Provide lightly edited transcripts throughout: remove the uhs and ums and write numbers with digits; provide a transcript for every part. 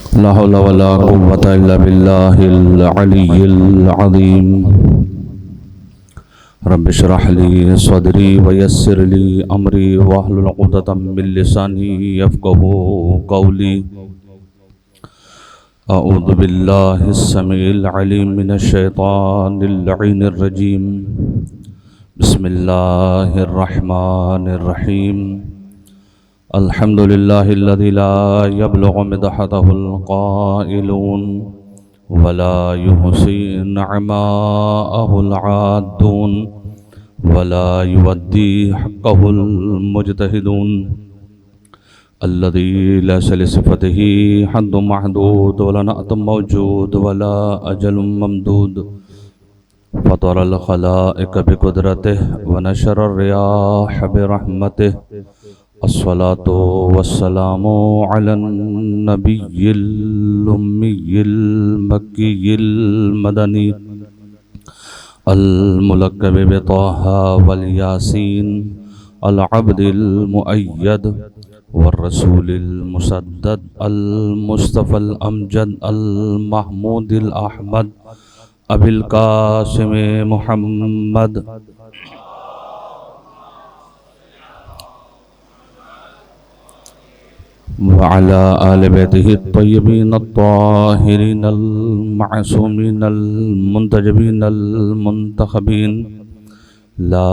ला हौला वला कुव्वता इल्ला बिल्लाहिल अलिय्यिल अज़ीम। रब्बि इश्रह ली सदरी व यस्सिर ली अमरी वहलुल उक़दतम मिन लिसानी यफ़क़हू क़ौली। अऊज़ु बिल्लाहिस समीइल अलीम मिनश शैतानिर लईनिर रजीम। बिस्मिल्लाहिर रहमानिर रहीम। अल्हम्दुलिल्लाहिल्लज़ी ला यब्लुगु मदहतहुल क़ाइलून वला युहसी निअमाअहुल आद्दून वला युवद्दी हक़्क़हुल मुज्तहिदून। अल्लज़ी लैसा लिसिफ़तिही हद्दुम महदूद वला नअतुम मौजूद वला अजलुम ममदूद। फ़तरल ख़लाइक़ बिक़ुदरतिही व नशरर रियाह बिरहमतिही। अस्सलातु वस्सलामु अलन नबिय्यिल उम्मिय्यिल मक्किय्यिल मदनी अल मुलक़्क़ब बित्वाहा वल यासीन अल अब्दिल मुअय्यद वर रसूलिल मुसद्दद अल मुस्तफ़ल अमजद अल महमूदिल अहमद अबिल कासिम मुहम्मद व अला आलि बैतिही अत्तय्यबीन अत्ताहिरीन अल मअसूमीन अल मुंतजबीन अल मुंतखबीन ला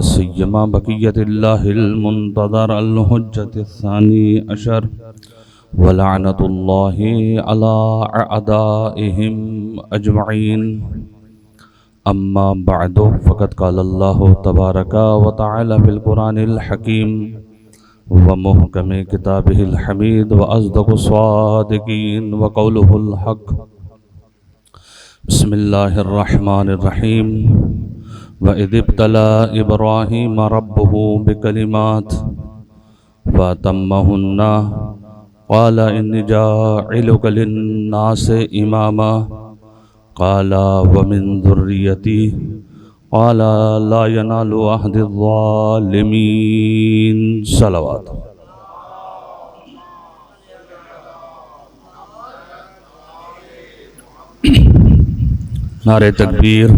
सिय्यमा बक़िय्यतिल्लाहिल मुंतज़र अल हुज्जतिस्सानी अशर व लअनतुल्लाहि अला अअदाइहिम अजमईन। अम्मा बअदु फ़क़द क़ालल्लाहु तबारका व तआला फ़िल क़ुरानिल हकीम व मुहकमे किताबिहिल हमीद व अस्दक़ुस सादिक़ीन व क़ौलुहुल हक़। बिस्मिल्लाहिर रहमानिर रहीम। व इज़ इब्तला इब्राहीम रब्बुहु बिकलिमात फ़अतम्महुन्ना क़ाल इन्नी जाइलुका लिन्नासि इमामा क़ाल व मिन ज़ुर्रिय्यती क़ाल ला यनालु अहदिज़ ज़ालिमीन। सलावत। नारे तकबीर,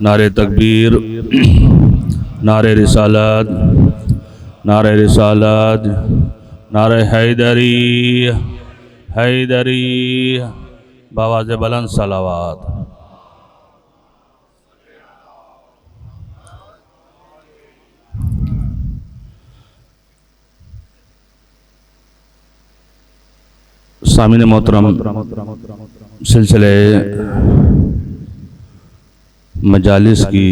नारे तकबीर, नारे रिसालत, नारे रिसालत, नारे हैदरी, हैदरी, बावाज़े बुलंद सलावत। सामिन मोहतरम, सिलसिले मजालिस की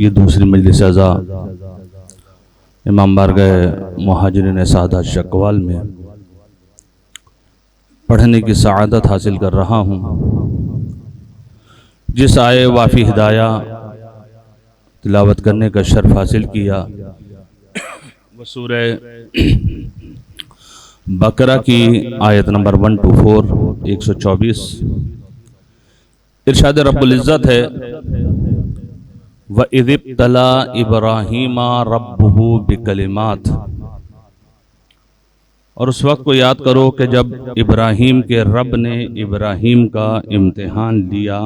ये दूसरी मजलिस अज़ा इमाम बारगाह मुहाजिरीन सादा शक्वाल में पढ़ने की सआदत हासिल कर रहा हूँ। जिस आए वाफ़ी हिदाया तिलावत करने का शर्फ हासिल किया वह सूरह बकरा की आयत नंबर 124 124। इरशाद रब्बुल इज़्ज़त है व इज़ इब्तला इब्राहीम रब्बुहु बिकलिमात। और उस वक्त को याद करो कि जब इब्राहीम के रब ने इब्राहीम का इम्तिहान लिया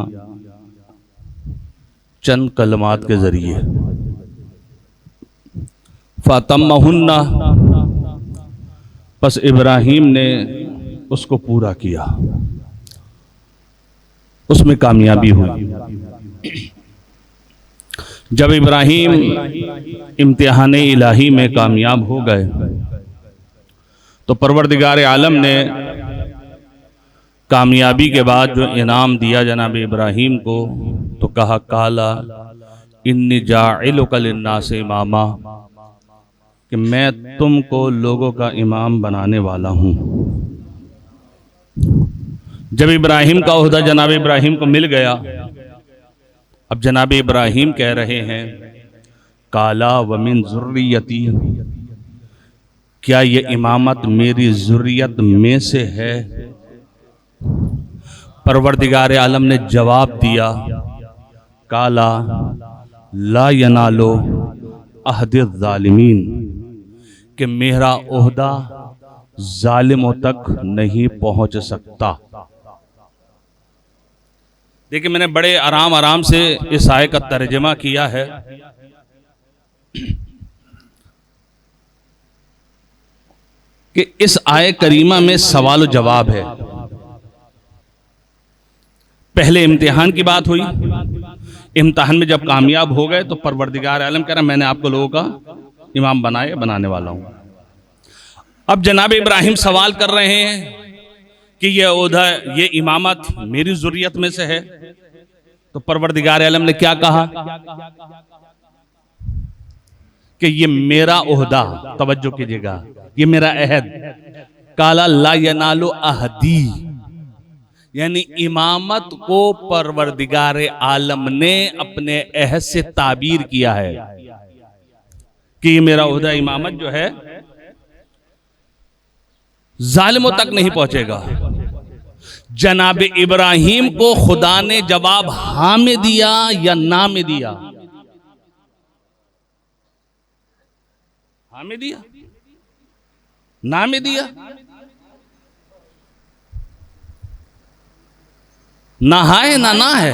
चंद कलमात के ज़रिए। फ़अतम्महुन्ना, बस इब्राहीम ने उसको पूरा किया, उसमें कामयाबी हुई। जब इब्राहीम इम्तिहान इलाही में कामयाब हो गए तो परवरदिगार आलम ने कामयाबी के बाद जो इनाम दिया जनाब इब्राहीम को तो कहा काला इन्नी जाइलुका लिन्नासि इमामा, कि मैं तुमको लोगों का इमाम बनाने वाला हूँ। जब इब्राहीम का ओहदा जनाब इब्राहीम को मिल गया, अब जनाब इब्राहीम कह रहे हैं काला व मिन ज़ुर्रियती, क्या ये इमामत मेरी ज़ुर्रियत में से है? परवरदिगार आलम ने जवाब दिया काला ला यनालो अहदिज़ ज़ालिमीन, कि मेरा ओहदा जालिमों तक नहीं पहुंच सकता। देखिए, मैंने बड़े आराम आराम से इस आय का तर्जमा किया है। कि इस आय करीमा में सवाल जवाब है। पहले इम्तिहान की बात हुई, इम्तिहान में जब कामयाब हो गए तो परवरदिगार आलम कह रहा मैंने आपको लोगों का इमाम बनाने वाला हूं। अब जनाब इब्राहिम सवाल कर रहे हैं कि ये इमामत मेरी ज़ुर्रियत में से है। तो परवरदिगार आलम ने क्या कहा कि ये मेरा ओहदा, तवज्जो कीजिएगा, ये मेरा अहद, काला ला यनालु अहदी, यानी इमामत को परवरदिगार आलम ने अपने अहद से ताबीर किया है कि ये मेरा ओहदा इमामत जो है जालिमों तक नहीं पहुंचेगा। जनाब इब्राहिम को खुदा ने जवाब हाँ में दिया या ना में दिया? हाँ में दिया, ना में दिया? ना है ना है।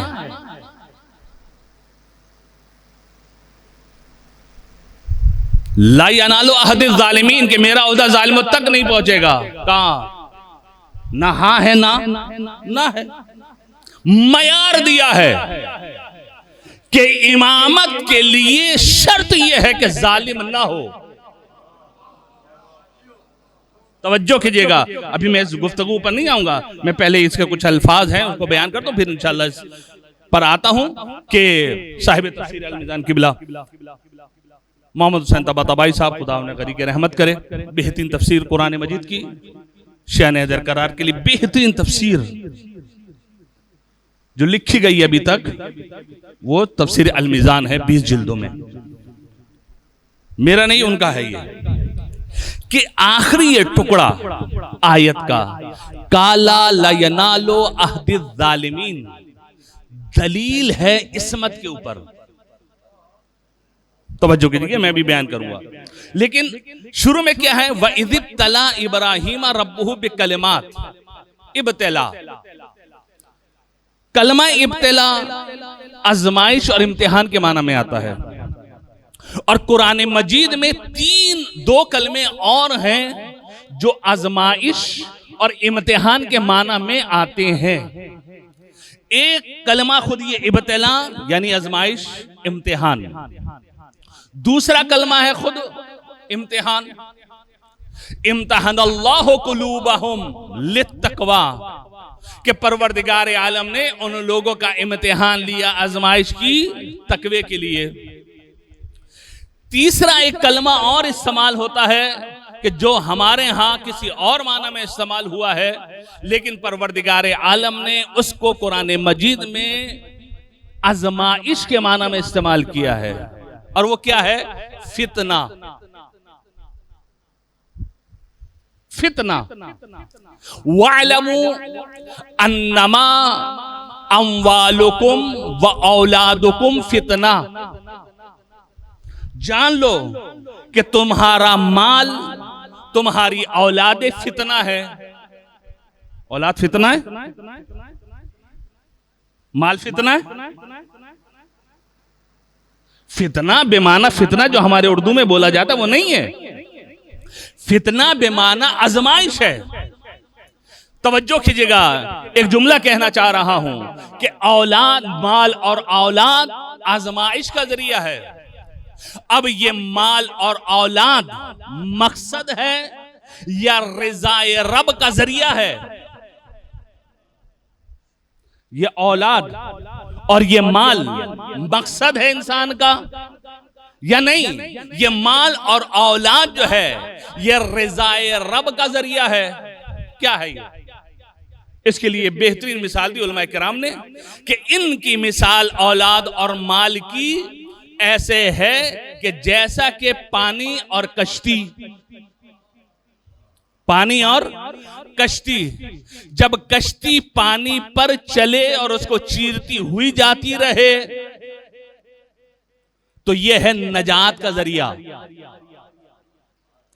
ला यनालु अहद ज़ालिमीन, के मेरा ओहदा जालिमों तक नहीं पहुंचेगा। कहां? ना हाँ है ना है। मयार दिया है कि इमामत के लिए शर्त यह है कि जालिम ना हो। तवज्जो कीजिएगा, अभी मैं इस गुफ्तगू पर नहीं आऊंगा, मैं पहले इसके कुछ अल्फाज हैं उसको बयान करता हूं, फिर इंशाअल्लाह पर आता हूं कि साहिब तफसीर अल मीज़ान किबला मोहम्मद हुसैन तबातबाई साहब, खुदा उन्हें गरी के रहमत करे, बेहतरीन तफसीर कुरान मजीद की शान दरकरार के लिए बेहतरीन तफसीर जो लिखी गई अभी तक, वो तफसीर अल मीज़ान है 20 जिल्दों में। मेरा नहीं, उनका है ये, कि आखिरी ये टुकड़ा आयत का, काला ला यनालो अहदिज़ ज़ालिमीन, दलील है इसमत के ऊपर। तवज्जो कीजिए, मैं भी बयान करूंगा, लेकिन शुरू में क्या है? व इज़ इब्तला इब्राहीम रब्बुहु बिकलिमात, इब्तला, कलमा इब्तला आजमाइश और इम्तिहान के माना में आता है। और कुरान मजीद में दो कलमे और हैं जो आजमाइश और इम्तिहान के माना में आते हैं। एक कलमा खुद ये इब्तला यानी आजमाइश, इम्तिहान, दूसरा कलमा है खुद इम्तिहान। इम्तहनल्लाहु कुलूबहुम लित्तक़वा, कि परवरदिगार आलम ने उन लोगों का इम्तिहान लिया आजमाइश की, तकवे के लिए। तीसरा एक कलमा और इस्तेमाल होता है कि जो हमारे यहां किसी और माना में इस्तेमाल हुआ है, लेकिन परवरदिगार आलम ने उसको कुरान मजीद में आजमाइश के माना में इस्तेमाल किया है। और वो क्या है? फितना। फितना, वअलमू अन्नमा अम्वालुकुम व औलादुकुम फितना, जान लो कि तुम्हारा माल, तुम्हारी औलादे फितना है। औलाद फितना है, माल फितना है। फितना बेमाना फितना जो हमारे उर्दू में बोला जाता है वो नहीं है। फितना बेमाना आजमाइश है। तवज्जो कीजिएगा, एक जुमला कहना चाह रहा हूं कि औलाद, माल और औलाद आजमाइश का जरिया है। अब ये माल और औलाद मकसद है या रिज़ाए रब का जरिया है? ये औलाद और ये माल मकसद है इंसान का या नहीं? ये माल और औलाद जो है ये रिज़ाए रब का जरिया है। क्या है ये? इसके लिए बेहतरीन मिसाल दी उलमा किराम ने कि इनकी मिसाल औलाद और माल की ऐसे है कि जैसा कि पानी और कश्ती, पानी और कश्ती, जब कश्ती पानी पर चले और उसको चीरती हुई जाती रहे तो यह है नजात का जरिया।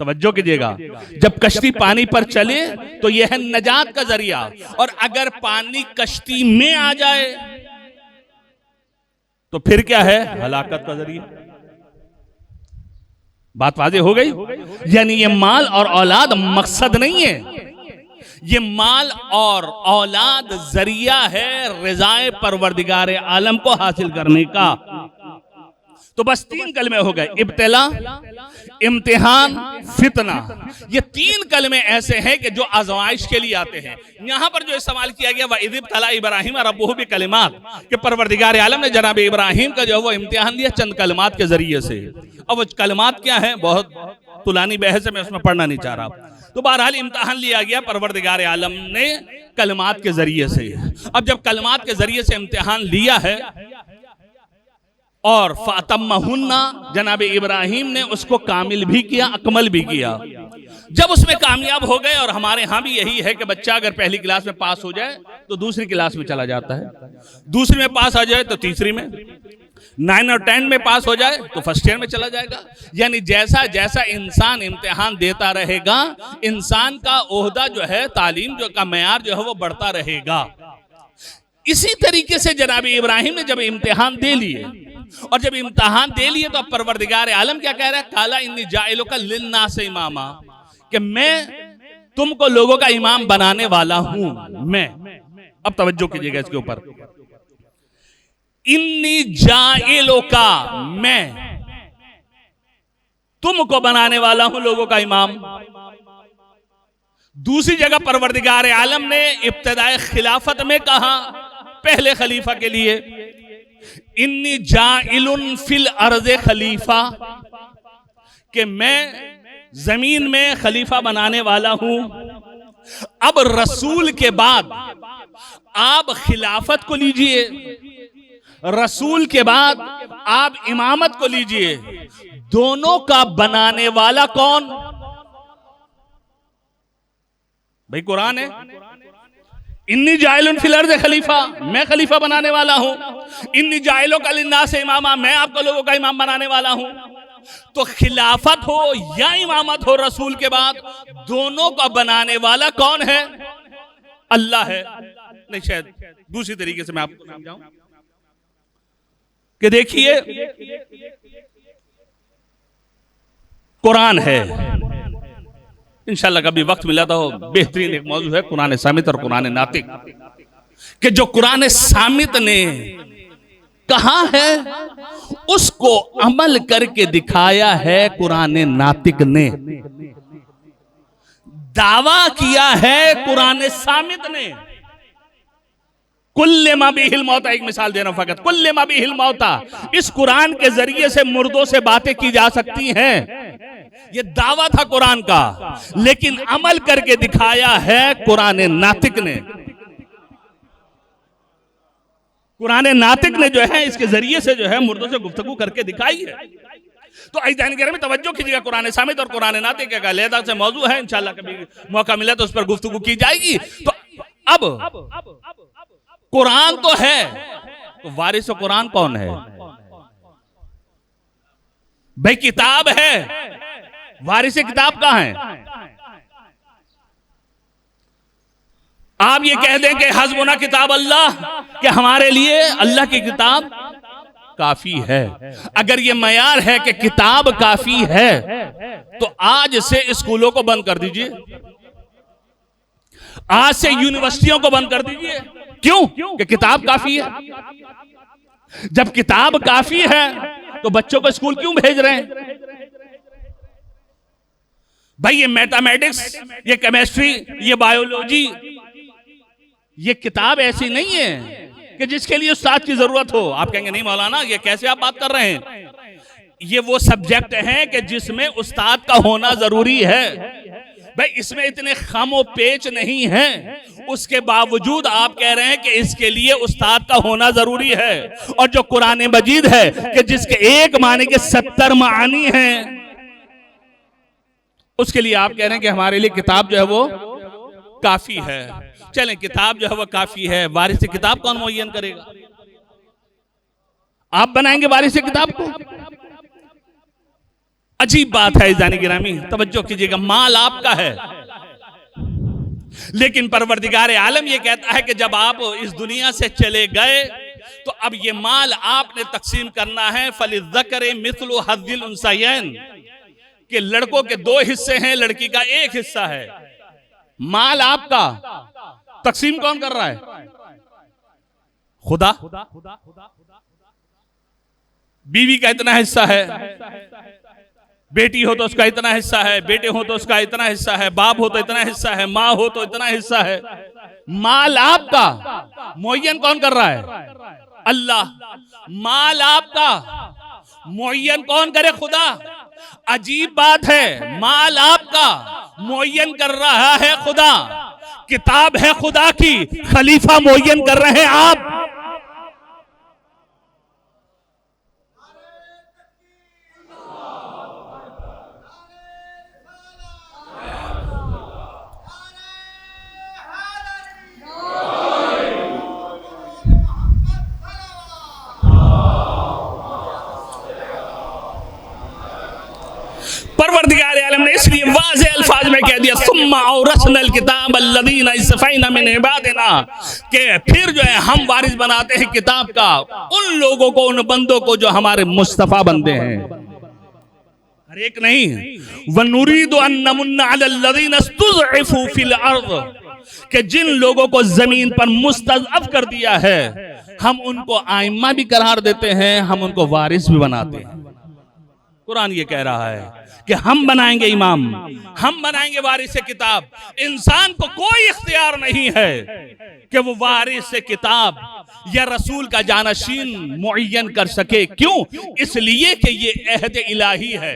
तवज्जो कीजिएगा, जब कश्ती पानी पर चले तो यह है नजात का जरिया, और अगर पानी कश्ती में आ जाए तो फिर क्या है? हलाकत का जरिया। बात वाज़ेह हो गई? यानी ये माल और औलाद मकसद नहीं है, ये माल और औलाद जरिया है रिज़ाए परवरदिगार आलम को हासिल करने का। तो बस 3 कलमे हो गए, इब्तिला, इम्तिहान, फितना। ये 3 कलमे ऐसे हैं कि जो आज़माइश के लिए आते हैं। यहां पर जो इस्तेमाल किया गया वह इज़ इब्तला इब्राहीम रब्बुहु बिकलिमात, कि परवरदिगार आलम ने जनाब इब्राहीम का जो है वो इम्तिहान लिया चंद कलमात के जरिए से। अब वो कलमात क्या है, बहुत तुलानी बहस है, मैं उसमें पढ़ना नहीं चाह रहा। तो बहरहाल इम्तिहान लिया गया परवरदिगार आलम ने कलमात के जरिए से। अब जब कलमात के जरिए से इम्तिहान लिया है और फातम्महुन्ना, जनाब इब्राहीम ने उसको कामिल भी किया, अकमल भी किया। जब उसमें कामयाब हो गए, और हमारे यहाँ भी यही है कि बच्चा अगर पहली क्लास में पास हो जाए तो दूसरी क्लास में चला जाता है, दूसरी में पास आ जाए तो तीसरी में, 9 और 10 में पास हो जाए तो फर्स्ट ईयर में चला जाएगा। यानी जैसा जैसा इंसान इम्तिहान देता रहेगा, इंसान का ओहदा जो है, तालीम जो का मयार जो है वो बढ़ता रहेगा। इसी तरीके से जनाब इब्राहीम ने जब इम्तिहान दे लिए, और जब इम्तिहान दे लिए तो अब परवरदिगार आलम क्या कह रहा है? काला इन्नी जाइलुका लिन्नास इमामा, कि मैं तुमको लोगों का इमाम बनाने वाला हूं मैं। अब तवज्जो कीजिएगा इसके ऊपर, इन्नी जाइलुका, मैं तुमको बनाने वाला हूं लोगों का इमाम। दूसरी जगह परवरदिगार आलम ने इब्तिदाए खिलाफत में कहा पहले खलीफा के लिए, इन्नी जाइलुन फिल अर्ज़े खलीफा, कि मैं जमीन में खलीफा बनाने वाला हूं। अब रसूल के बाद आप खिलाफत को लीजिए, रसूल के बाद आप इमामत को लीजिए, दोनों का बनाने वाला कौन? भाई कुरान है, इन्नी जाइलुन फिल अर्ज़ खलीफा, मैं खलीफा बनाने वाला हूं। इन्नी जाइलो का लिन्नास इमामा, मैं आपको लोगों का इमाम बनाने वाला हूं। तो खिलाफत हो या इमामत हो रसूल के बाद, दोनों का बनाने वाला कौन है? अल्लाह है। नहीं, शायद दूसरी तरीके से मैं आपको समझाऊं कि देखिए, कुरान है, इंशाल्लाह कभी वक्त मिला तो बेहतरीन एक मौजू है कुरान सामित और कुरान नातिक, कि जो कुरान सामित ने कहा है उसको अमल करके दिखाया है कुरान नातिक ने। दावा किया है कुरान सामित ने, कुल्ले मा बिहिल मौता, एक मिसाल दे रहा हूं फकत, कुल्ले मा बिहिल मौता, इस कुरान के जरिए से मुर्दों से बातें की जा सकती हैं। ये दावा था कुरान का, लेकिन अमल करके दिखाया है कुरान नातिक ने। कुरान नातिक ने जो है इसके जरिए से जो है मुर्दों से गुफ्तगू करके दिखाई है। तो ऐज़ान में तवज्जो कीजिएगा, कुरान सामित और कुरान नातिक का अलहदा से मौजू है, इंशाल्लाह कभी मौका मिला तो उस पर गुफ्तगू की जाएगी। तो अब कुरान तो है, तो वारिस कुरान कौन है? भाई किताब है, वारिस किताब कहां है? आप ये कह दें कि हस्बुना किताब अल्लाह, कि हमारे लिए अल्लाह की किताब काफी है। अगर ये मयार है कि किताब काफी है, तो आज से स्कूलों को बंद कर दीजिए, आज से यूनिवर्सिटियों को बंद कर दीजिए। क्यों? कि किताब काफी है। जब किताब काफी है तो बच्चों को स्कूल क्यों भेज रहे हैं? भाई ये मैथमेटिक्स, ये केमिस्ट्री, ये बायोलॉजी, ये किताब ऐसी नहीं है कि जिसके लिए उस्ताद की जरूरत हो। आप कहेंगे नहीं मौलाना, ये कैसे आप बात कर रहे हैं? ये वो सब्जेक्ट हैं कि जिसमें उस्ताद का होना जरूरी है। भाई इसमें इतने खामो पेच नहीं है, उसके बावजूद आप कह रहे हैं कि इसके लिए उस्ताद का होना जरूरी है। और जो कुरान मजीद है कि जिसके एक माने के 70 मानी हैं, उसके लिए आप कह रहे हैं कि हमारे लिए किताब जो है वो काफी है। चलें, किताब जो है वो काफी है, वारिस किताब कौन मुअय्यन करेगा? आप बनाएंगे वारिस किताब को? अजीब बात है जानी गिरामी, तवज्जो कीजिएगा, माल आपका है, लेकिन परवरदिगार आलम ये कहता है कि जब आप इस दुनिया से चले गए तो अब ये माल आपने तकसीम करना है। फलिज़्ज़करि मिस्लु हज़्ज़िल उन्सयैन, कि लड़कों के 2 हिस्से हैं, लड़की का 1 हिस्सा है। माल आपका, तकसीम कौन कर रहा है? खुदा। बीवी का इतना हिस्सा है, बेटी हो तो उसका इतना हिस्सा है, बेटे हो तो उसका इतना हिस्सा है, बाप हो तो इतना हिस्सा है, माँ हो तो इतना हिस्सा है। माल आपका, मुअय्यन कौन कर रहा है? अल्लाह। माल आपका, मुअय्यन कौन करे? खुदा। अजीब बात है, माल आपका, मुअय्यन कर रहा है खुदा। किताब है खुदा की, खलीफा मुअय्यन कर रहे हैं आप। परवरदिगार आलम ने इसलिए वाज़े अल्फाज में कह दिया, सुम्मा औरसनल किताब अल्लज़ीना इस्तफ़ैना मिन इबादिना, कि फिर जो है हम वारिस बनाते हैं किताब का उन लोगों को, उन बंदों को जो हमारे मुस्तफ़ा बंदे हैं। हर एक नहीं। वनुरीदु अन नमुन्ना अलल्लज़ीना इस्तुज़इफ़ू फिल अर्ज़, कि जिन लोगों को जमीन पर मुस्तज़अफ़ कर दिया है हम उनको आइम्मा भी करार देते हैं, हम उनको वारिस भी बनाते हैं। कुरान ये कह रहा है कि हम बनाएंगे इमाम, हम बनाएंगे वारिस किताब। इंसान को कोई इख्तियार नहीं है कि वो वारिस किताब या रसूल का जानशीन मुअय्यन कर सके। क्यों? इसलिए कि ये अहद इलाही है,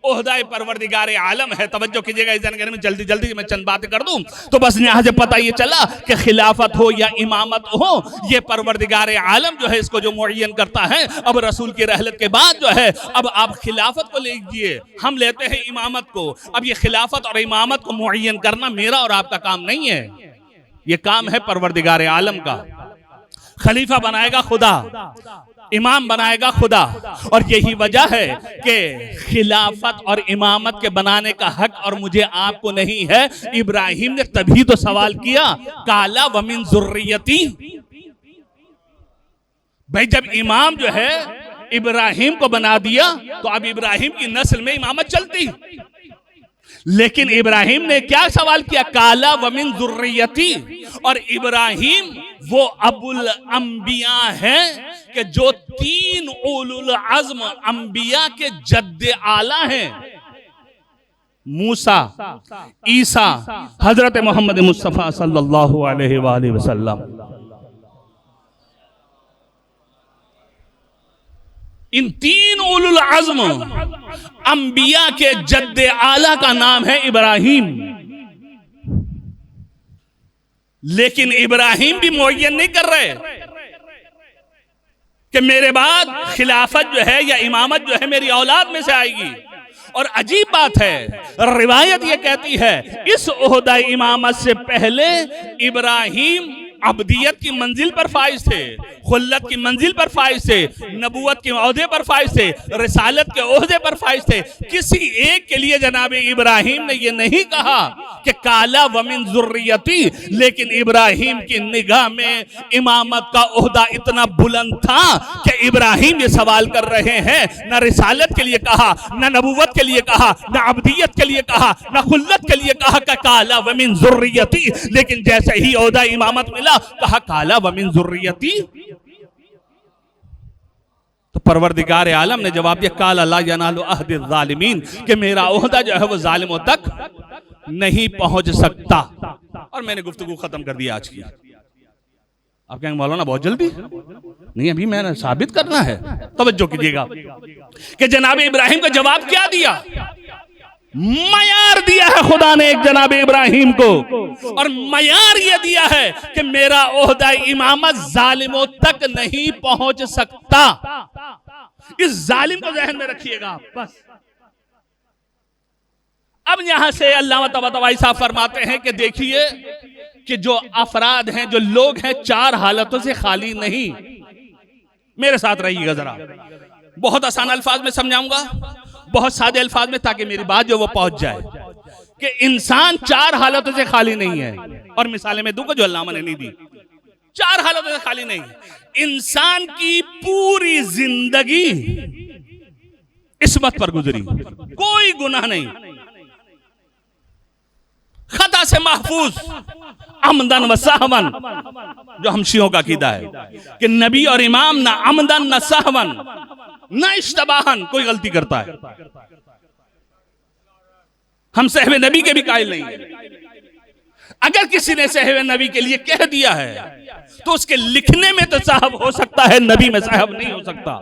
ओहदाए परवरदिगार आलम है। तवज्जो कीजिएगा, इस जानकारी में जल्दी जल्दी मैं चंद बातें कर दूं तो बस यहाँ से पता ये चला कि खिलाफत हो या इमामत हो, ये परवरदिगार आलम जो है इसको जो मुअय्यन करता है। अब रसूल की रहलत के बाद जो है अब आप खिलाफत को लीजिए, हम लेते हैं इमामत को। अब ये खिलाफत और इमामत को मुअय्यन करना मेरा और आपका काम नहीं है, ये काम है परवरदिगार आलम का। खलीफा बनाएगा खुदा, इमाम बनाएगा खुदा। और यही वजह है कि खिलाफत और इमामत के बनाने का हक और मुझे आपको नहीं है। इब्राहिम ने तभी तो सवाल किया, काला व मिन ज़ुर्रियती। भाई जब इमाम जो है इब्राहिम को बना दिया तो अब इब्राहिम की नस्ल में इमामत चलती। लेकिन इब्राहिम ने क्या सवाल किया? काला व मिन ज़ुर्रियती। और इब्राहिम वो अबुल अंबिया है कि जो 3 उलुल अज़्म अंबिया के जद्दे आला हैं, मूसा, ईसा, हजरत मोहम्मद मुस्तफ़ा सल्लल्लाहु अलैहि वसल्लम। इन 3 उलुल अज़्म अंबिया के जद्दे आला का नाम है इब्राहिम। लेकिन इब्राहिम भी मुअय्यन नहीं कर रहे कि मेरे बाद खिलाफत जो है या इमामत जो है मेरी औलाद में से आएगी। और अजीब बात है, रिवायत ये कहती है इस ओहदा इमामत से पहले इब्राहिम अब्दियत की मंजिल पर फाइज थे, खुल्लत की मंजिल पर फाइज थे, नबूवत के ओहदे पर फाइज थे, रिसालत के ओहदे पर फाइज थे। किसी एक के लिए जनाब इब्राहिम ने यह नहीं कहा कि काला व मिन ज़ुर्रियती, लेकिन इब्राहिम की निगाह में इमामत का ओहदा इतना बुलंद था कि इब्राहिम ये सवाल कर रहे हैं, न रिसालत के लिए कहा, न नबूवत के लिए कहा, न अब्दियत के लिए कहा, न खुल्लत के लिए कहा कि काला व मिन ज़ुर्रियती। लेकिन जैसे ही ओहदा इमामत मिला कहा काला व मिन ज़ुर्रियती। तो परवरदिगार आलम ने जवाब दिया, काला ला यनालु अहदिज़ ज़ालिमीन, कि मेरा ओहदा जो है वो जालिमों तक नहीं पहुंच सकता। और मैंने गुफ्तगू खत्म कर दिया आज की। आप कहेंगे मौलाना बहुत जल्दी, नहीं अभी मैंने साबित करना है। तवज्जो कीजिएगा कि जनाब इब्राहिम का जवाब क्या दिया। मयार दिया है खुदा ने एक जनाब इब्राहिम को, और मयार ये दिया है कि मेरा ओहदा इमामत जालिमों तक नहीं पहुंच सकता। इस जालिम को ज़हन में रखिएगा बस। अब यहां से अल्लामा तबातबाई साहब फरमाते हैं कि देखिए कि जो अफराद हैं, जो लोग हैं, 4 हालतों से खाली नहीं। मेरे साथ रहिएगा जरा, बहुत आसान अल्फाज में समझाऊंगा। बहुत सादे अल्फाज में, ताकि मेरी बात जो वो पहुंच जाए, कि इंसान 4 हालतों से खाली नहीं है। और मिसालें मैं दूंगा जो अल्लामा ने नहीं दी। 4 हालतों से खाली नहीं। इंसान की पूरी जिंदगी इस्मत पर गुजरी, कोई गुनाह नहीं, खता से महफूज, अमदन व सहवन, जो हम शियों का कीदा है कि नबी और इमाम ना अमदन न सहवन न इश्तबाहन कोई गलती करता है। हम सहवे नबी के भी कायल नहीं है। अगर किसी ने सहवे नबी के लिए कह दिया है तो उसके लिखने में तो साहब हो सकता है, नबी में साहब नहीं हो सकता।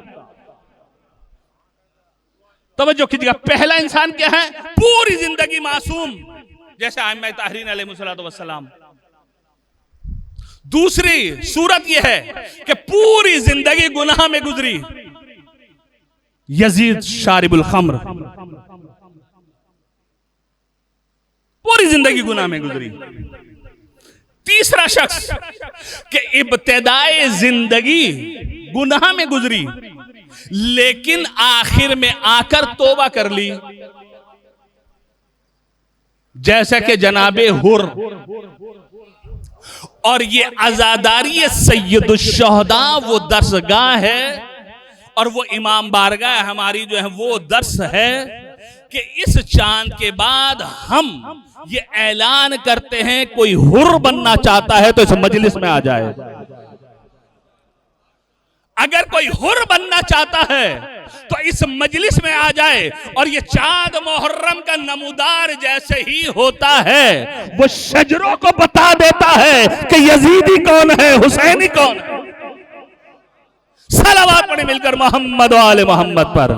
तवज्जो कीजिएगा, पहला इंसान क्या है? पूरी जिंदगी मासूम, जैसे आइम्मा ताहरीन अलैहिस्सलाम। दूसरी सूरत यह है कि पूरी जिंदगी गुनाह में गुजरी, यजीद शारिबुल खम्र, पूरी जिंदगी गुनाह में गुजरी। तीसरा शख्स कि इब्तिदाए जिंदगी गुनाह में गुजरी, लेकिन आखिर में आकर तौबा कर ली, जैसा कि जनाबे हुर। और ये आजादारी सैयदुश्शुहदा वो दर्सगाह है और वो इमाम बारगाह हमारी जो है वो दर्स है कि इस चांद के बाद हम ये ऐलान करते हैं, कोई हुर बनना चाहता है तो इस मजलिस में आ जाए। अगर कोई हुर बनना चाहता है तो इस मजलिस में आ जाए। और ये चांद मुहर्रम का नमूदार जैसे ही होता है, वो शजरों को बता देता है कि यजीदी कौन है, हुसैनी कौन है। सलावत पढ़े मिलकर मोहम्मद व आले मोहम्मद पर।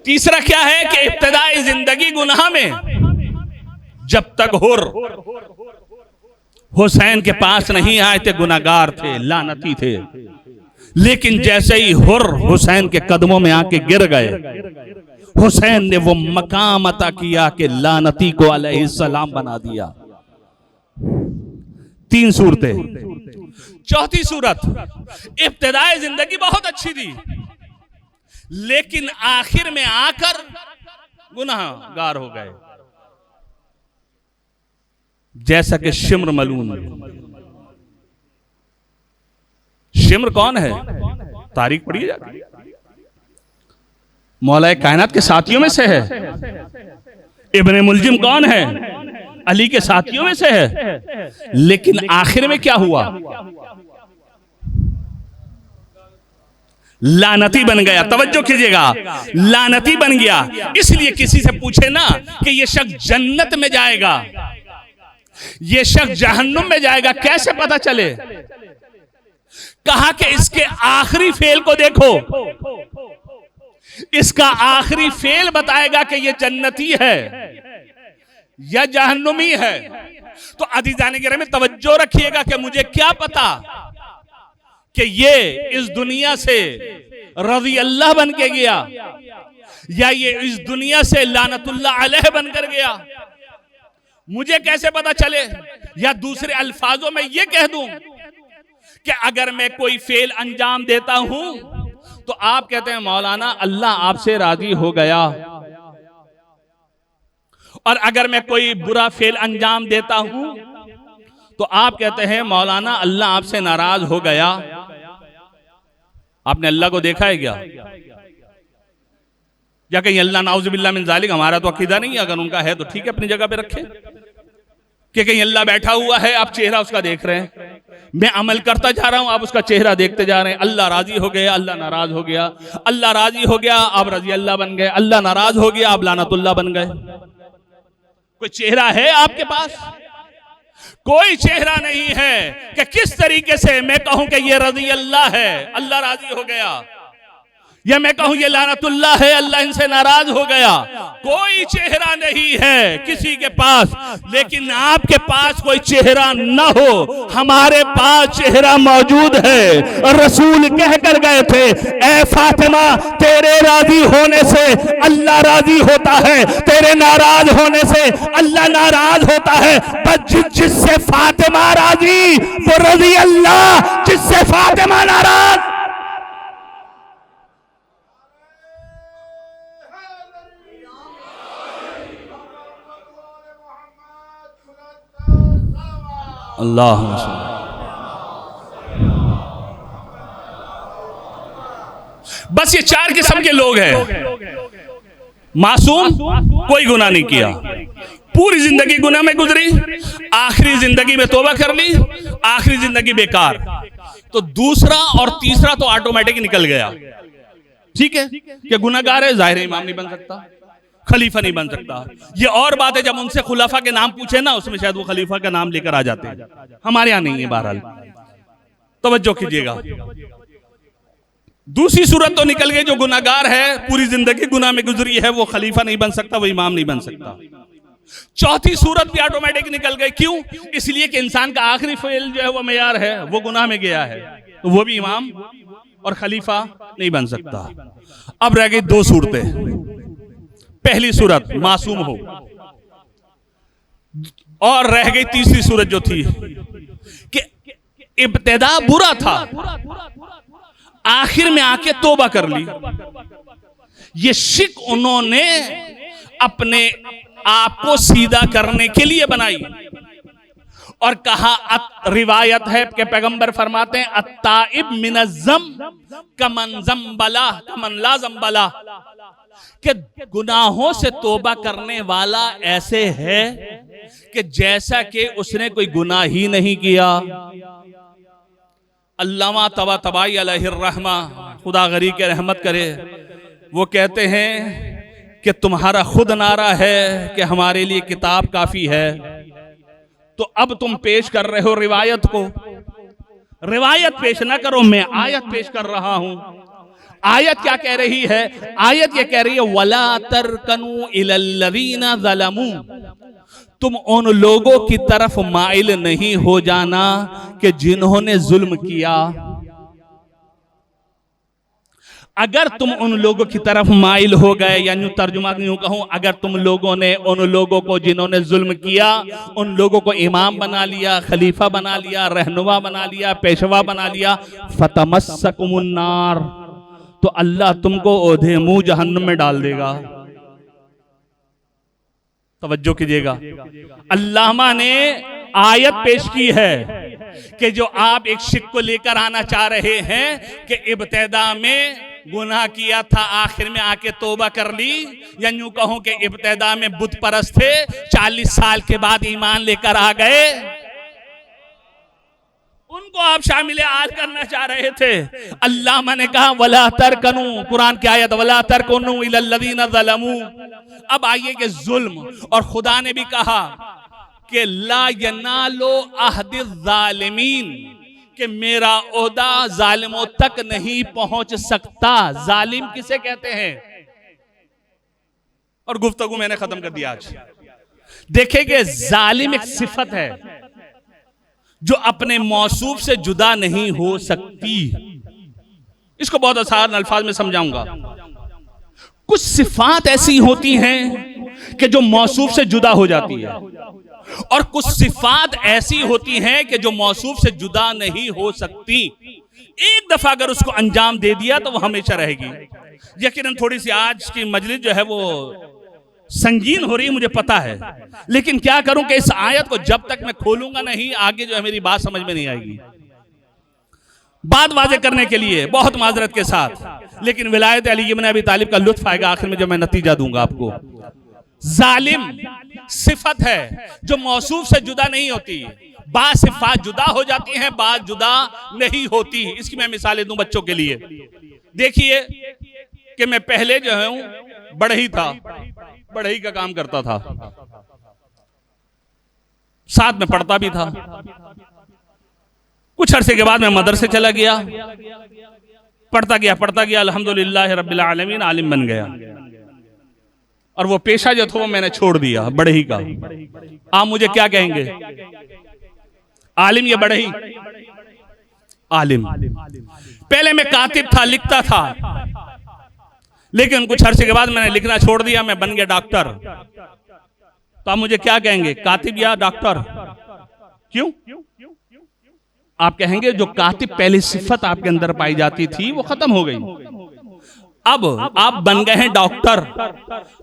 तीसरा क्या है कि इब्तिदाई जिंदगी गुनाह में जब तक हुर हुसैन के पास नहीं आए थे, गुनाहगार थे, लानती थे। लेकिन जैसे ही हुर हुसैन के कदमों में आके गिर गए, हुसैन ने वो मकाम अता किया कि लानती को अलैहिस्सलाम बना दिया। 3 सूरतें। चौथी सूरत, इब्तिदाई जिंदगी बहुत अच्छी थी, लेकिन आखिर में आकर गुनाहगार हो गए, जैसा कि शिम्र मलून। शिम्र कौन है? तारीख पढ़िए जाती, मौला कायनात के साथियों में से है। इब्ने मुलजिम कौन है? अली के साथियों में से है। लेकिन आखिर में क्या हुआ? लानती बन गया। तवज्जो कीजिएगा, लानती बन गया। इसलिए किसी से पूछे ना कि ये शख्स जन्नत में जाएगा, ये शख्स जहन्नुम में जाएगा, कैसे पता चले? कहा कि इसके आखिरी फेल को देखो, इसका आखिरी फेल बताएगा कि ये जन्नती है या जहन्नुमी है। तो अज़ीज़ान गिरामी में तवज्जो रखिएगा कि मुझे क्या पता कि ये इस दुनिया से रज़ी अल्लाह बन के गया या ये इस दुनिया से लानतुल्लाह अलैह बनकर गया। मुझे कैसे पता चले? या दूसरे अल्फाजों में ये कह दूं कि अगर मैं कोई फेल अंजाम देता हूं तो आप कहते हैं मौलाना अल्लाह आपसे राजी हो गया, और अगर मैं कोई बुरा फेल अंजाम देता हूं तो आप कहते हैं मौलाना अल्लाह आपसे नाराज हो गया। आपने अल्लाह को देखा है क्या? या कहीं अल्लाह नाउज़ुबिल्लाह मिन ज़ालिक, हमारा तो अकीदा नहीं है, अगर उनका है तो ठीक है, अपनी जगह पे रखे। कि कहीं अल्लाह बैठा हुआ है, आप चेहरा उसका देख रहे हैं, मैं अमल करता जा रहा हूं, आप उसका चेहरा देखते जा रहे हैं। अल्लाह राजी हो गया, अल्लाह नाराज हो गया, अल्लाह राजी हो गया, आप रजी अल्लाह बन गए, अल्लाह नाराज हो गया, आप लानतुल्लाह बन गए। कोई चेहरा है आपके पास? कोई चेहरा नहीं है कि किस तरीके से मैं कहूं कि ये रजी अल्लाह है, अल्लाह राजी हो गया, या मैं कहूं ये लानतुल्लाह है, अल्लाह इनसे नाराज हो गया। कोई चेहरा नहीं है किसी के पास, लेकिन आपके पास कोई चेहरा न हो, हमारे पास चेहरा मौजूद है। और रसूल कह कर गए थे, ए फातिमा, तेरे राजी होने से अल्लाह राजी होता है, तेरे नाराज होने से अल्लाह नाराज होता है। बस जिससे फातिमा राजी वो रजी अल्लाह, जिससे फातिमा नाराज। अल्लाह बस ये चार किस्म के लोग हैं। मासूम, कोई गुनाह नहीं किया, पूरी जिंदगी गुनाह में गुजरी, आखिरी जिंदगी में तौबा कर ली, आखिरी जिंदगी बेकार। तो दूसरा और तीसरा तो ऑटोमेटिक निकल गया। ठीक है कि गुनाहगार है, जाहिर इमाम नहीं बन सकता, खलीफा नहीं बन सकता। ये और बात है, जब उनसे खुलाफा के नाम पूछे ना, उसमें शायद वो खलीफा का नाम लेकर आ जाते हैं। हमारे यहां नहीं है। बहरहाल तवज्जो कीजिएगा। दूसरी सूरत तो निकल गई, जो गुनाहगार है, पूरी जिंदगी गुनाह में गुजरी है, वो खलीफा नहीं बन सकता, वो इमाम नहीं बन सकता। चौथी सूरत भी ऑटोमेटिक निकल गई। क्यों? इसलिए कि इंसान का आखिरी फेल जो है वो मेयार है, वो गुनाह में गया है, तो वो भी इमाम और खलीफा नहीं बन सकता। अब रह गई दो सूरतें। पहली सूरत मासूम हो, और रह गई तीसरी सूरत जो थी कि इब्तिदा बुरा था, आखिर में आके तौबा कर ली। ये शिक उन्होंने अपने आप को सीधा करने के लिए बनाई और कहा, रिवायत है कि पैगंबर फरमाते हैं, अत्ताइब मिनज़्ज़म कमन ज़म्बला कमन ला ज़म्बला, कि गुनाहों से तौबा करने वाला ऐसे है कि जैसा कि उसने कोई गुनाह ही नहीं किया। अल्लामा तबातबाई अलैहि रहमा, खुदा गरी के रहमत करे, वो कहते हैं कि तुम्हारा खुद नारा है कि हमारे लिए किताब काफी है, तो अब तुम पेश कर रहे हो रिवायत को। रिवायत पेश ना करो, मैं आयत पेश कर रहा हूं। आयत क्या कह रही है? आयत ये कह रही है, वला तरकनु इलल्लज़ीना ज़लमू, तुम उन लोगों की तरफ माइल नहीं हो जाना कि जिन्होंने जुल्म किया। अगर तुम उन लोगों की तरफ माइल हो गए, यानी तर्जुमा यूं कहूं, अगर तुम लोगों ने उन लोगों को जिन्होंने जुल्म किया, उन लोगों को इमाम बना लिया, खलीफा बना लिया, रहनुमा बना लिया, पेशवा बना लिया, फतमस्सकुमुन्नार, तो अल्लाह तुमको ओधे मुंह जहन्नम में डाल देगा। तवज्जो कीजिएगा, अल्लामा ने आयत पेश की है कि जो आप एक शिक को लेकर आना चाह रहे हैं कि इब्तिदा में गुनाह किया था, आखिर में आके तौबा कर ली, या यूं कहूं कि इब्तिदा में बुत परस्त थे, 40 साल के बाद ईमान लेकर आ गए, उनको आप शामिल आज करना चाह रहे थे। अल्लाह ने कहा, वला तरकनु, कुरान की आयत, वला तरकनु इलल्लज़ीना ज़लमू। अब आइए कि जुल्म, और खुदा ने भी कहा कि ला यनालो अहदिज़ ज़ालिमीन, कि मेरा ओहदा जालिमों तक नहीं पहुंच सकता। जालिम किसे कहते हैं? और गुफ्तगू मैंने खत्म कर दिया आज। देखेंगे, जालिम एक सिफत है जो अपने मौसूफ से जुदा नहीं हो सकती। इसको बहुत आसान अल्फाज में समझाऊंगा। कुछ सिफात ऐसी होती हैं कि जो मौसूफ से जुदा हो जाती है, और कुछ सिफात ऐसी होती हैं कि जो मौसूफ से जुदा नहीं हो सकती। एक दफा अगर उसको अंजाम दे दिया तो वो हमेशा रहेगी। यकीनन थोड़ी सी आज की मजलिस जो है वो संगीन हो रही है, मुझे पता है, लेकिन क्या करूं कि इस आयत को जब तक मैं खोलूंगा नहीं, आगे जो है मेरी बात समझ में नहीं आएगी। बात वाज़ेह करने के लिए बहुत माजरत के साथ, लेकिन विलायत अली इब्न अबी तालिब का लुत्फ आएगा आखिर में, जो मैं नतीजा दूंगा आपको। जालिम सिफत है जो मौसूफ से जुदा नहीं होती। बात सिफात जुदा हो जाती हैं, बात जुदा नहीं होती। इसकी मैं मिसालें दूं बच्चों के लिए। देखिए कि मैं पहले जो हूं बढ़ई था, बढ़ई का काम करता था, साथ में पढ़ता भी था। कुछ अरसे के बाद मैं मदरसे चला गया, पढ़ता गया अल्हम्दुलिल्लाह रब्बिल आलमीन, आलिम बन गया। और वो पेशा जो था वो मैंने छोड़ दिया, बढ़ई का। आप मुझे क्या कहेंगे, आलिम या बढ़ई? आलिम। पहले मैं कातिब था, लिखता था, लेकिन कुछ अरसे के बाद मैंने लिखना छोड़ दिया, मैं बन गया डॉक्टर। तो आप मुझे क्या कहेंगे, कातिब या डॉक्टर? क्यों? आप कहेंगे जो कातिब पहली सिफत आपके अंदर पाई जाती थी वो खत्म हो गई, अब आप बन गए हैं डॉक्टर,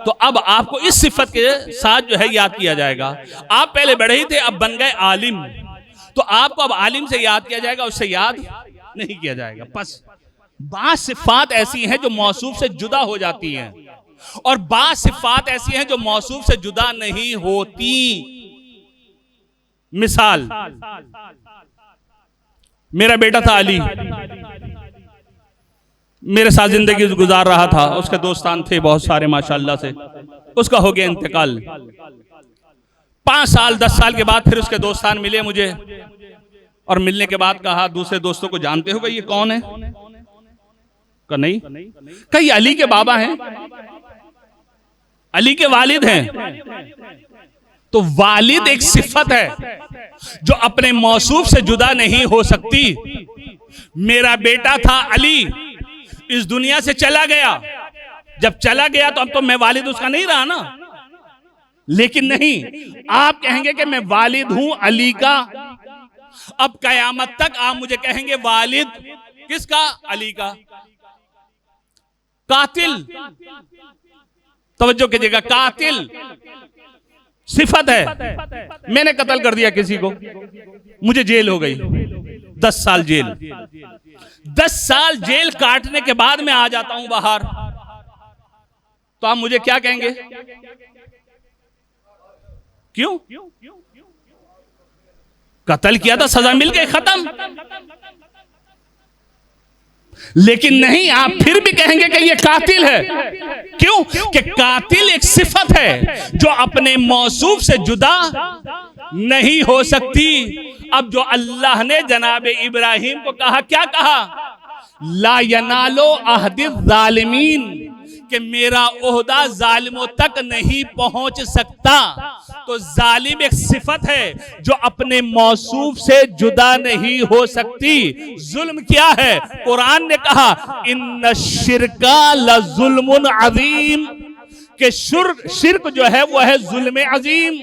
तो अब आपको इस सिफत के साथ जो है याद किया जाएगा। आप पहले बढ़ई थे, अब बन गए आलिम, तो आपको अब आलिम से याद किया जाएगा, उससे याद नहीं किया जाएगा। बस बास सिफात ऐसी हैं जो मौसूफ से जुदा हो जाती हैं, और बास सिफात ऐसी हैं जो मौसूफ से जुदा नहीं होती। मिसाल, मेरा बेटा था अली, मेरे साथ जिंदगी गुजार रहा था, उसके दोस्तान थे बहुत सारे माशाअल्लाह से, उसका हो गया इंतकाल। 5 साल 10 साल के बाद फिर उसके दोस्तान मिले मुझे, और मिलने के बाद कहा दूसरे दोस्तों को, जानते हो भाई ये कौन है? कहा नहीं। कहा ये अली के बाबा हैं, अली के वालिद हैं। तो वालिद एक सिफत है जो अपने मौसूफ से जुदा नहीं हो सकती। मेरा बेटा था अली, इस दुनिया से चला गया, जब चला गया तो अब तो मैं वालिद उसका नहीं रहा ना। लेकिन नहीं, आप कहेंगे कि मैं वालिद हूं अली का। अब कयामत तक आप मुझे कहेंगे वालिद किसका? अली का। कातिल, तवज्जो कीजिएगा, कातिल सिफत है। मैंने कत्ल कर दिया किसी को, मुझे जेल हो गई, 10 साल जेल। 10 साल जेल काटने के बाद मैं आ जाता हूं बाहर, तो आप मुझे क्या कहेंगे? क्यों? कत्ल किया था, सजा मिल गई, खत्म। लेकिन नहीं, आप फिर भी कहेंगे कि ये कातिल है। क्यों? कि कातिल एक सिफत है जो अपने मौसूफ से जुदा नहीं हो सकती। अब जो अल्लाह ने जनाब इब्राहिम को कहा, क्या कहा? ला यनालो अहदिज़ ज़ालिमीन, कि मेरा ओहदा जालिमों तक नहीं पहुंच सकता। तो जालिम एक सिफत है जो अपने मौसूफ से जुदा नहीं हो सकती। जुल्म क्या है? कुरान ने कहा इन्न शिरका लजुल्मुन अजीम, कि शिर्क जो है वो है जुल्म अजीम।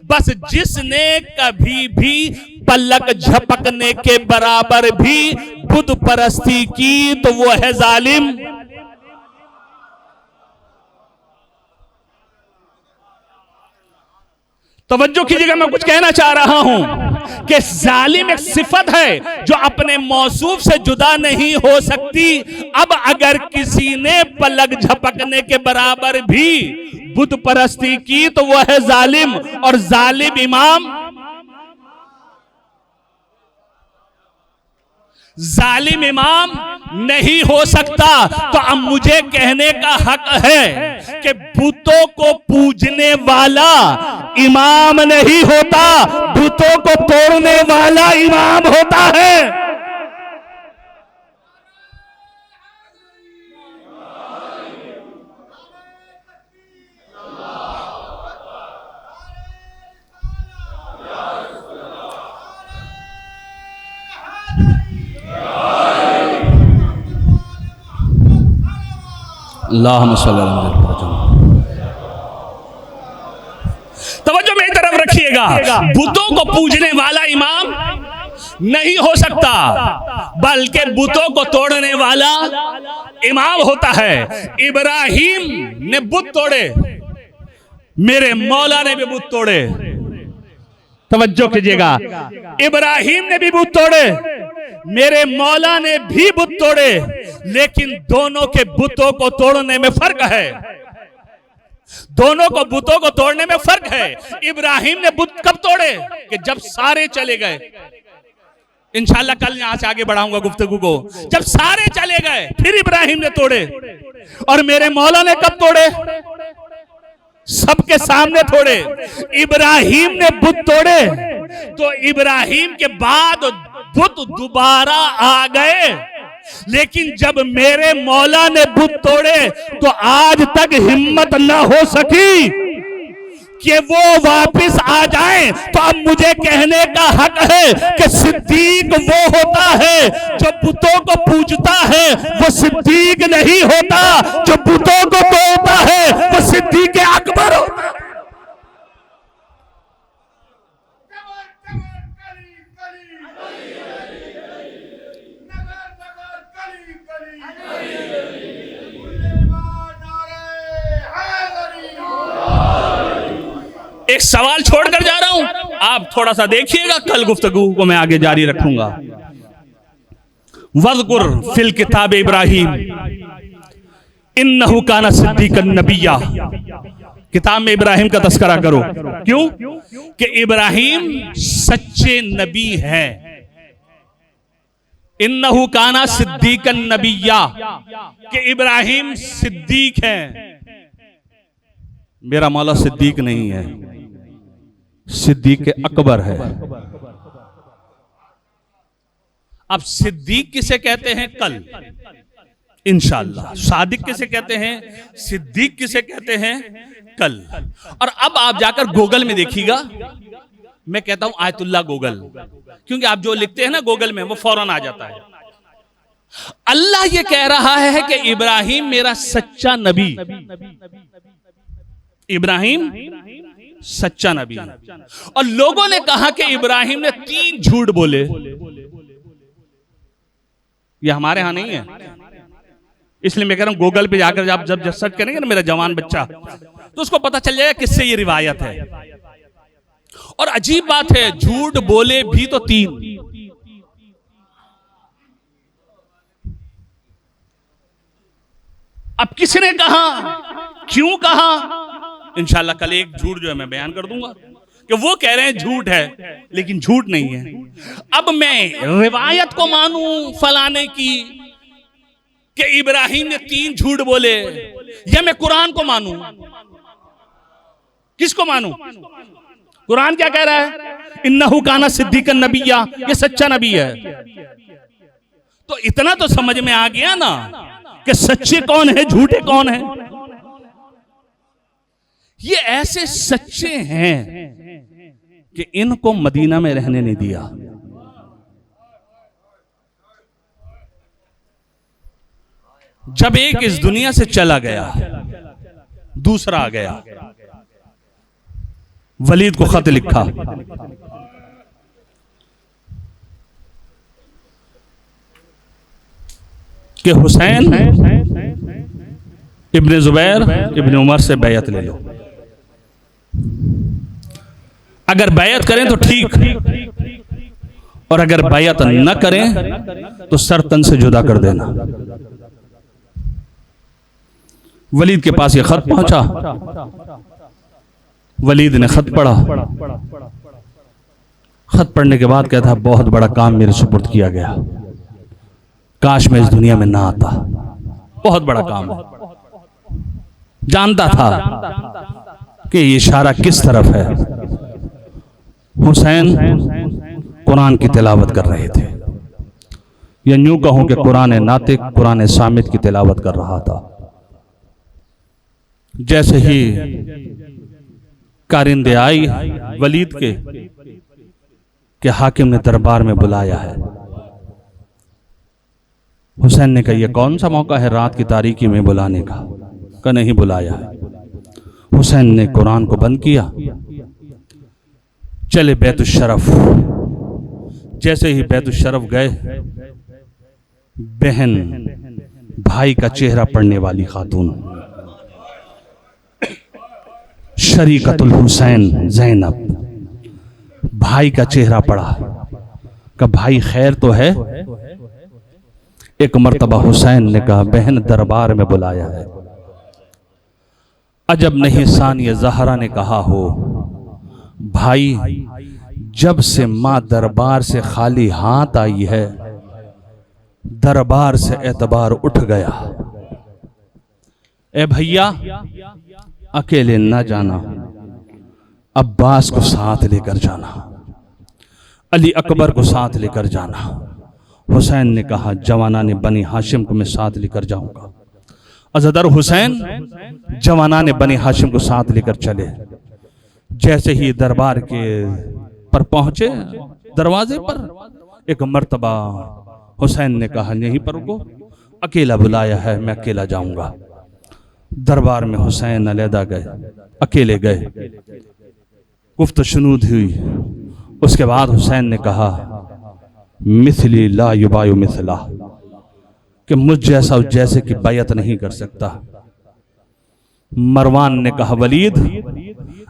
बस जिसने कभी भी पलक झपकने के बराबर भी बुत परस्ती की तो वो है जालिम। तवज्जो कीजिएगा, मैं कुछ कहना चाह रहा हूं कि जालिम एक सिफत है जो अपने मौसूफ से जुदा नहीं हो सकती। अब अगर किसी ने पलक झपकने के बराबर भी बुत परस्ती की तो वह है जालिम, और जालिम इमाम, जालिम इमाम नहीं हो सकता। तो अब मुझे कहने का हक है कि बुतों को पूजने वाला इमाम नहीं होता, बुतों को तोड़ने वाला इमाम होता है। तवज्जो मेरी तरफ रखिएगा, बुतों को पूजने वाला इमाम नहीं हो सकता, बल्कि बुतों को तोड़ने वाला इमाम होता है। इब्राहिम ने बुत तोड़े, मेरे मौला ने भी बुत तोड़े। तवज्जो कीजिएगा, इब्राहिम ने भी बुत तोड़े, मेरे मौला ने भी बुत तोड़े, लेकिन दोनों के बुतों को तोड़ने में फर्क है। दोनों को बुतों को तोड़ने में फर्क है। इब्राहिम ने बुत कब तोड़े? कि जब सारे चले गए। इंशाल्लाह कल यहां से आगे बढ़ाऊंगा गुफ्तगू को। जब सारे चले गए फिर इब्राहिम ने तोड़े। और मेरे मौला ने कब तोड़े? सबके सामने तोड़े। इब्राहिम ने बुत तोड़े तो इब्राहिम के बाद बुत दोबारा आ गए, लेकिन जब मेरे मौला ने बुत तोड़े तो आज तक हिम्मत न हो सकी कि वो वापस आ जाएं। तो अब मुझे कहने का हक है कि सिद्दीक वो होता है जो बुतों को पूजता है, वो सिद्दीक नहीं होता जो बुतों को तोड़ता है, वो सिद्दीक अकबर होता है। एक सवाल छोड़कर जा रहा हूं, आप थोड़ा सा देखिएगा, कल गुफ्तगू को मैं आगे जारी रखूंगा। वज़कुर फिल किताब इब्राहीम इन्नहु काना सिद्दीकन नबिय्या। किताब में इब्राहिम का तस्करा करो। क्यों? कि इब्राहिम सच्चे नबी है। इन्नहु काना सिद्दीकन नबिय्या, कि इब्राहिम सिद्दीक है। मेरा मौला सिद्दीक नहीं है, सिद्दीक अकबर है। अब सिद्दीक किसे कहते हैं कल इंशाअल्लाह, सादिक किसे कहते हैं, सिद्दीक किसे कहते हैं कल। और अब आप जाकर गूगल में देखिएगा, मैं कहता हूं आयतुल्लाह गूगल, क्योंकि आप जो लिखते हैं ना गूगल में वो फौरन आ जाता है। अल्लाह ये कह रहा है कि इब्राहिम मेरा सच्चा नबी, इब्राहिम सच्चा नबी। और लोगों ने कहा कि इब्राहिम ने 3 झूठ बोले। ये हमारे यहां नहीं है, इसलिए मैं कह रहा हूं गूगल पे जाकर आप जब सर्च करेंगे ना मेरा जवान बच्चा, तो उसको पता चल जाएगा किससे ये रिवायत है। और अजीब बात है, झूठ बोले भी तो 3। अब किसने कहा, क्यों कहा, इंशाल्लाह कल एक झूठ जो है मैं बयान कर दूंगा कि वो कह रहे हैं झूठ है, लेकिन झूठ नहीं है। अब मैं रिवायत को मानूं फलाने की कि इब्राहिम ने 3 झूठ बोले, या मैं कुरान को मानूं? किसको मानूं? कुरान क्या कह रहा है? इन्नहु काना सिद्दीकन नबिय्या, ये सच्चा नबी है। तो इतना तो समझ में आ गया ना कि सच्चे कौन है, झूठे कौन है। ये ऐसे सच्चे हैं कि इनको मदीना में रहने नहीं दिया। जब एक इस दुनिया से चला गया, दूसरा आ गया। वलीद को खत लिखा कि हुसैन इब्ने जुबैर इब्ने उमर से बैयत ले लो। अगर बैयत करें तो ठीक, और अगर बैयत न करें तो सर तन से जुदा कर देना। वलीद के पास यह खत पहुंचा। वलीद ने खत पढ़ा। खत पढ़ने के बाद कहता, बहुत बड़ा काम मेरे सुपुर्द किया गया, काश मैं इस दुनिया में ना आता। बहुत बड़ा काम है। जानता था कि ये इशारा किस तरफ है। हुसैन कुरान की तिलावत कर रहे थे, या यूं कहूं कि कुरान नातिक, कुरान सामित की तिलावत कर रहा था। जैसे ही कारिंदे आई वलीद के कि हाकिम ने दरबार में बुलाया है। हुसैन ने कहा, यह कौन सा मौका है रात की तारीकी में बुलाने का? का नहीं बुलाया है। हुसैन ने कुरान को बंद किया, चले बैतुशरफ। जैसे ही बैतुशरफ गए, बहन भाई का चेहरा पढ़ने वाली खातून शरीकतुल हुसैन ज़ैनब, भाई का चेहरा पढ़ा। का भाई खैर तो है? एक मर्तबा हुसैन ने कहा, बहन दरबार में बुलाया है। अजब नहीं सानिया ज़हरा ने कहा हो, भाई जब से माँ दरबार से खाली हाथ आई है, दरबार से एतबार उठ गया। ए भैया अकेले न जाना, अब्बास को साथ लेकर जाना, अली अकबर को साथ लेकर जाना, हुसैन ने कहा, जवाना ने बनी हाशिम को मैं साथ लेकर जाऊंगा। अज़दर हुसैन जवाना ने बनी हाशिम को साथ लेकर चले। जैसे ही दरबार के पर पहुंचे, दरवाजे पर एक मर्तबा हुसैन ने कहा, यहीं पर रुको, अकेला बुलाया है, मैं अकेला जाऊंगा। दरबार में हुसैन अलहदा गए, अकेले गए, गुफ्त शुनूद हुई। उसके बाद हुसैन ने कहा, मिथली ला युबायु मिथला, कि मुझ जैसा जैसे कि बैयत नहीं कर सकता। मरवान ने कहा, वलीद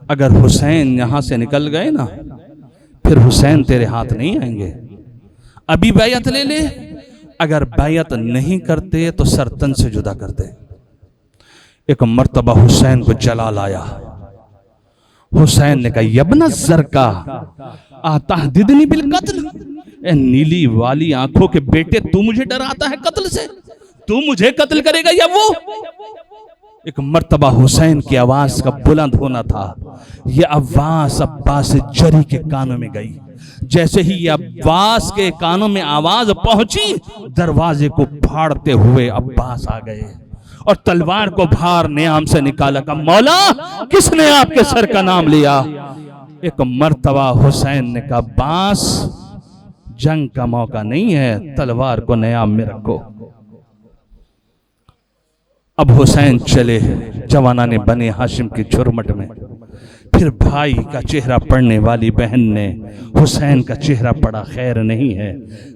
अगर हुसैन यहां से निकल गए ना, फिर हुसैन तेरे हाथ नहीं आएंगे, अभी बैयत ले ले, अगर बैयत नहीं करते तो सरतन से जुदा कर दे। एक मर्तबा हुसैन को जलाल आया। हुसैन ने कहा, यबना ज़रका अतहदिदनी बिल कत्ल, ए नीली वाली आंखों के बेटे, तू मुझे डराता है कत्ल से? तू मुझे कत्ल करेगा या वो? एक मर्तबा हुसैन की आवाज का बुलंद होना था। यह आवाज अब्बास जरी के कानों में गई। जैसे ही यह अब्बास के कानों में आवाज पहुंची, दरवाजे को फाड़ते हुए अब्बास आ गए और तलवार को भार नियाम से निकाला। का मौला, किसने आपके सर का नाम लिया? एक मर्तबा हुसैन ने कहा, अब्बास जंग का मौका नहीं है, तलवार को नियाम में रखो। अब हुसैन चले जवाना ने बने हाशिम की झुरमट में। फिर भाई का चेहरा पढ़ने वाली बहन ने हुसैन का चेहरा पढ़ा, खैर नहीं है।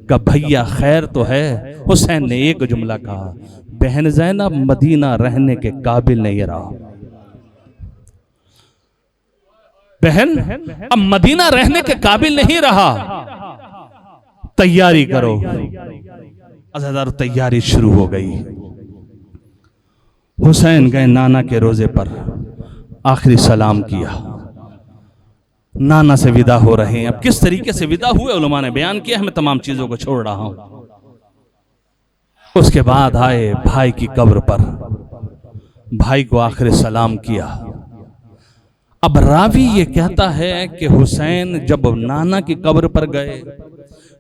का भैया खैर तो है। हुसैन ने एक जुमला कहा, बहन ज़ैनब मदीना रहने के काबिल नहीं रहा। बहन अब मदीना रहने के काबिल नहीं रहा, तैयारी करो। अज़हर तैयारी शुरू हो गई। हुसैन गए नाना के रोजे पर, आखिरी सलाम किया, नाना से विदा हो रहे हैं। अब किस तरीके से विदा हुए उलमा ने बयान किया है, मैं तमाम चीजों को छोड़ रहा हूं। उसके बाद आए भाई की कब्र पर, भाई को आखिरी सलाम किया। अब रावी ये कहता है कि हुसैन जब नाना की कब्र पर गए,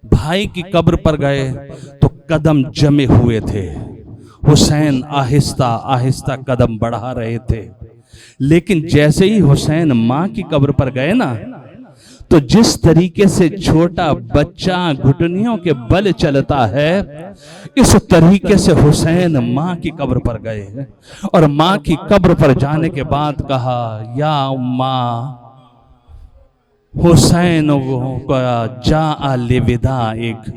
भाई की कब्र पर गए, तो कदम जमे हुए थे। हुसैन आहिस्ता आहिस्ता कदम बढ़ा रहे थे। लेकिन जैसे ही हुसैन मां की कब्र पर गए ना, तो जिस तरीके से छोटा बच्चा घुटनियों के बल चलता है, इस तरीके से हुसैन मां की कब्र पर गए। और मां की कब्र पर जाने के बाद कहा, या मां हुसैन का जा अल विदा, एक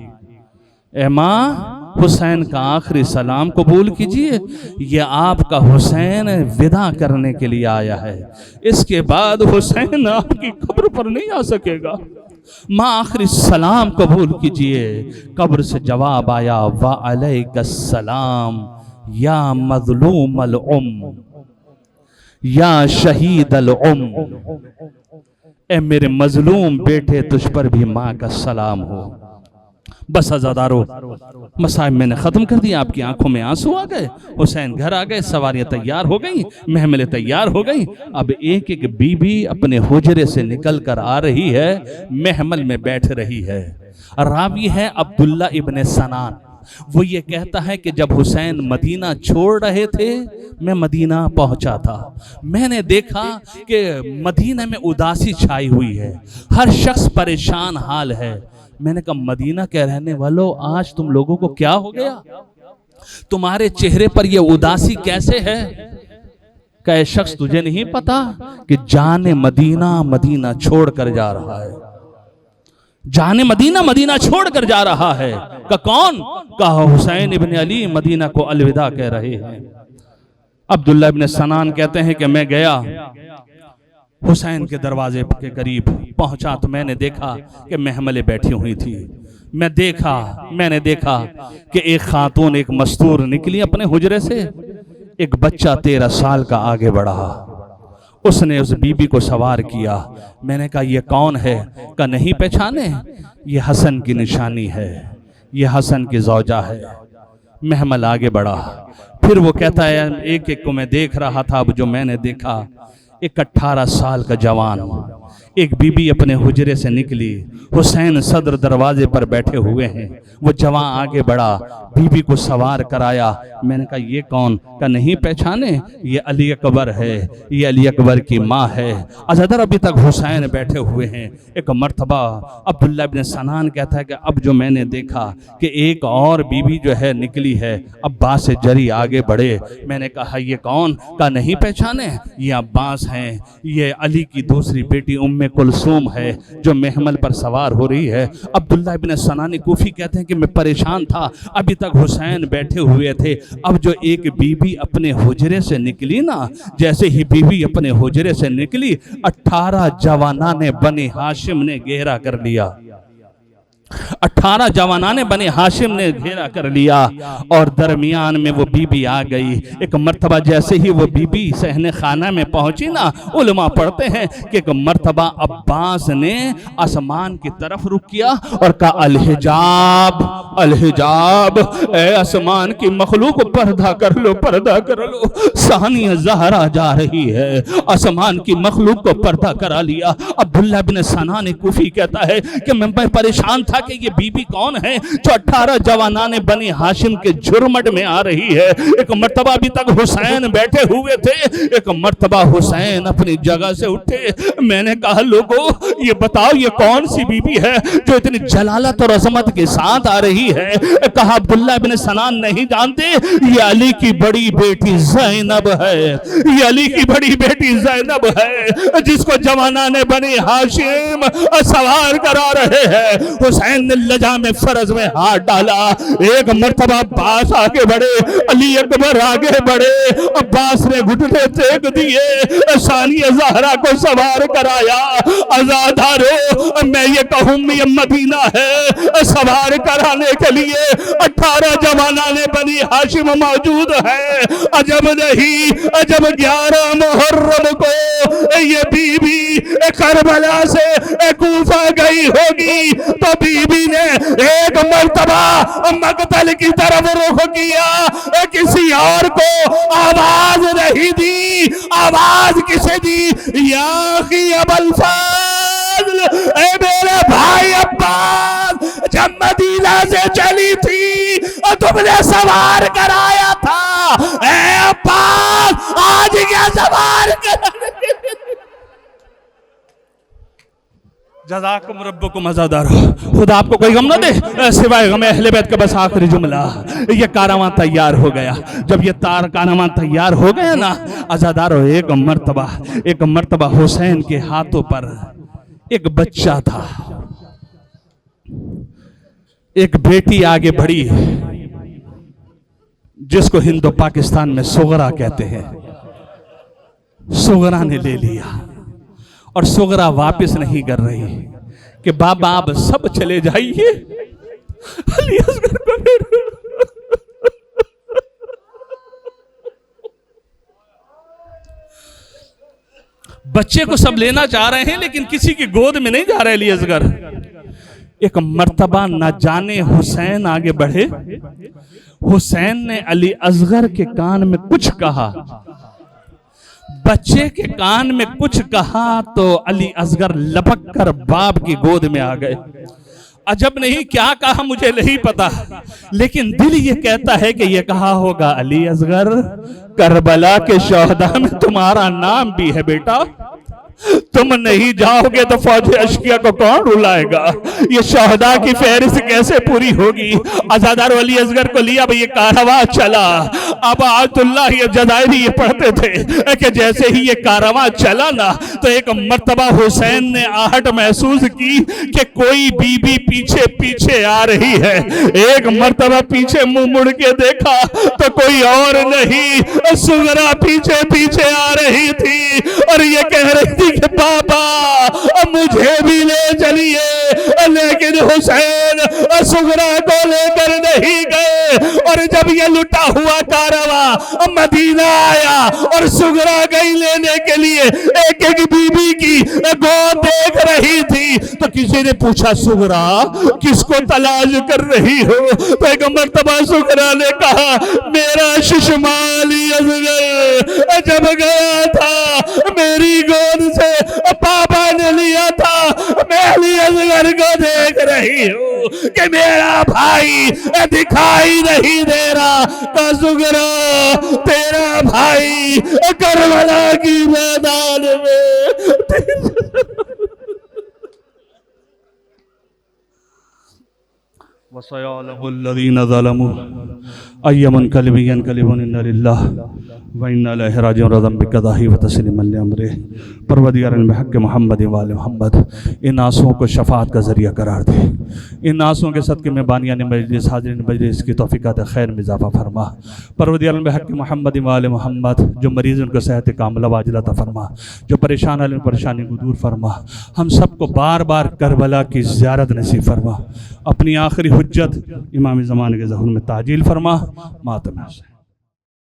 ए मां हुसैन का आखिरी सलाम कबूल कीजिए, यह आपका हुसैन विदा करने के लिए आया है। इसके बाद हुसैन आपकी कब्र पर नहीं आ सकेगा। मां आखिरी सलाम कबूल कीजिए। कब्र से जवाब आया, वा अलैकस्सलाम या मज़लूम अल उम या शहीद अल उम, ए मेरे मजलूम बेटे, तुझ पर भी मां का सलाम हो। बस अज़ादारो, मसाइब मैंने ख़त्म कर दिया, आपकी आंखों में आंसू आ गए। हुसैन घर आ गए, सवारियां तैयार हो गई, महमलें तैयार हो गई। अब एक एक बीबी अपने हुजरे से निकल कर आ रही है, महमल में बैठ रही है। रावी है अब्दुल्ला इब्ने सनान। वो ये कहता है कि जब हुसैन मदीना छोड़ रहे थे, मैं मदीना पहुंचा था। मैंने देखा कि मदीना में उदासी छाई हुई है, हर शख्स परेशान हाल है। मैंने कहा, मदीना के रहने वालों, आज तुम लोगों को क्या हो गया? तुम्हारे चेहरे पर यह उदासी कैसे है? क्या शख्स तुझे नहीं पता कि जाने मदीना मदीना छोड़ कर जा रहा है? जाने मदीना मदीना छोड़ कर जा रहा है। का कौन? कहा हुसैन इब्ने अली मदीना को अलविदा कह रहे हैं। अब्दुल्ला इब्ने सनान कहते हैं कि मैं गया, हुसैन के दरवाजे के करीब पहुंचा तो मैंने देखा कि महमले बैठी हुई थी। मैंने देखा कि एक खातून, एक मस्तूर निकली अपने हुजरे से। एक बच्चा 13 साल का आगे बढ़ा, उसने उस बीबी को सवार किया। मैंने कहा, यह कौन है? का नहीं पहचाने, ये हसन की निशानी है, ये हसन की ज़ौजा है। महमल आगे बढ़ा। फिर वो कहता है, एक एक को मैं देख रहा था। अब जो मैंने देखा, एक 18 साल का जवान, एक बीबी अपने हुजरे से निकली, हुसैन सदर दरवाजे पर बैठे हुए हैं। वो जवान आगे बढ़ा, बीबी को सवार कराया। मैंने कहा ये कौन? का नहीं पहचाने? ये अली अकबर है, ये अली अकबर की माँ है। अजदर अभी तक हुसैन बैठे हुए हैं। एक मर्तबा अब्दुल्ला इब्न सनान कहता है कि अब जो मैंने देखा कि एक और बीबी जो है निकली है, अब्बास से जरी आगे बढ़े। मैंने कहा ये कौन? का नहीं पहचाने? ये अब्बास हैं, ये अली की दूसरी बेटी उम्मे कुलसूम है जो महमल पर सवार हो रही है। अब्दुल्ला इब्न सनानी कूफी कहते हैं कि मैं परेशान था, अभी तक हुसैन बैठे हुए थे। अब जो एक बीबी अपने हुजरे से निकली ना, जैसे ही बीबी अपने हुजरे से निकली, 18 जवानाने बनी हाशिम ने घेरा कर लिया। 18 जवानाने बने हाशिम ने घेरा कर लिया और दरमियान में वो बीबी आ गई। एक मर्तबा जैसे ही वो बीबी सहने खाना में पहुंची ना, उलमा पढ़ते हैं कि एक मर्तबा अब्बास ने आसमान की तरफ रुख किया और कहा अलहिजाब अलहिजाब, ए आसमान की मखलूक पर्दा कर लो, पर्दा कर लो। सानिया ज़हरा जा रही है, आसमान की मखलूक को पर्दा करा लिया। अब्दुल्ला बिन सनान कूफी कहता है कि मैं परेशान था कि ये बीबी कौन है जो 18 जवानाने बनी हाशिम के जुर्मट में आ रही है। एक मर्तबा अभी तक हुसैन बैठे हुए थे, एक मर्तबा हुसैन अपनी जगह से उठे। मैंने कहा लोगों ये बताओ ये कौन सी बीबी है जो इतनी जलालत और अजमत के साथ आ रही है? कहा अब्दुल्ला बिन सनान नहीं जानते, ये अली की बड़ी बेटी ज़ैनब है, ये अली की बड़ी बेटी ज़ैनब है जिसको जवानाने बनी हाशिम सवार करा रहे हैं। हुसैन ने लजा में फरज में हाथ डाला। एक मर्तबा अब्बास आगे बढ़े, अली अकबर आगे बढ़े, अब्बास ने घुटने टेक दिए, सानिया ज़हरा को सवार कराया। आज़ादारो मैं ये कहूँ ये मदीना है, सवार कराने के लिए 18 जवानाने बनी हाशिम मौजूद है। अजब नहीं, अजब 11 मुहर्रम को ये बीबी करबला से कूफा गई होगी तो बीबी ने एक मर्तबा मकतल की तरफ रुख किया, किसी और को आवाज नहीं दी। आवाज किसे दी? या अखी अबुल फज़ल, ए मेरे भाई अब्बास, जब मदीना से चली थी और तुमने सवार कराया था, ए अब्बास आज क्या सवार कराने? जज़ाकुम रब्बुकुम अज़ादार। खुदा आपको कोई गम ना दे सिवाय गम अहले बैत का। बस आखिरी जुमला, ये कारवां तैयार हो गया। जब ये कारवां तैयार हो गया ना अज़ादारो, एक मर्तबा हुसैन के हाथों पर एक बच्चा था। एक बेटी आगे बढ़ी जिसको हिंदो पाकिस्तान में सुगरा कहते हैं। सुगरा ने ले लिया और सुगरा वापस नहीं कर रही कि बाबा आप सब चले जाइए, अली असगर को फिर। बच्चे को सब लेना चाह रहे हैं लेकिन किसी की गोद में नहीं जा रहे अली असगर। एक मर्तबा न जाने हुसैन आगे बढ़े, हुसैन ने अली असगर के कान में कुछ कहा, बच्चे के कान में कुछ कहा तो अली असगर लपक कर बाप की गोद में आ गए। अजब नहीं क्या कहा मुझे नहीं पता, लेकिन दिल ये कहता है कि ये कहा होगा अली असगर करबला के शोहदा में तुम्हारा नाम भी है बेटा, तुम नहीं जाओगे तो फौज अशकिया को कौन रुलाएगा? ये शहदा की फहरिस्त कैसे पूरी होगी? आज़ादार अली असगर को लिया भाई, ये कारवां चला। अब आयतुल्लाह ये जज़ायरी ये पढ़ते थे कि जैसे ही ये कारवां चला ना तो एक मर्तबा हुसैन ने आहट महसूस की कि कोई बीबी पीछे पीछे आ रही है। एक मर्तबा पीछे मुंह मुड़ के देखा तो कोई और नहीं, सुगरा पीछे पीछे आ रही थी और ये कह रही थी कि बाबा मुझे भी ले चलिए, लेकिन हुसैन सुगरा को लेकर नहीं गए। और जब ये लुटा हुआ कारवां मदीना आया और सुगरा गई लेने के लिए, एक एक बीबी की गोद देख रही थी तो किसी ने पूछा सुगरा किसको तलाश कर रही हो? तो एक मर्तबा सुगरा ने कहा मेरा शिशमाली असगर जब गया था मेरी गोद से पापा मान लिया था। मैं अली असगर को देख रही हूँ कि मेरा भाई दिखाई नहीं दे रहा। का शुक्र तेरा भाई करबला की मैदान में वसयअलमुल्लज़ीना ज़लमू अय्यमन कल्बी यनक़लिबून इन्ना लिल्लाहि व इन्ना इलैहि राजिऊन रज़म बिक़ज़ाहि व तस्लीमन लिअम्रिह। परवरदिगार बिहक़्क़ि मुहम्मद व आले मुहम्मद इन आंसुओं को शफ़ाअत का ज़रिया करार दे। इन आंसुओं के सदक़े में बानियान मजलिस हाज़िरीन मजलिस की तौफ़ीक़ात खैर में इज़ाफ़ा फरमा। परवरदिगार बिहक़्क़ि मुहम्मद व आले मुहम्मद जो मरीज़ उनको सेहत कामिला वाजिला अता फरमा, जो परेशान है परेशानी को दूर फरमा। हम सबको बार बार करबला की ज़ियारत नसीब फरमा। अपनी आखिरी हुज्जत इमाम ज़माने के ज़हूर में ताजील फरमा। मातम है।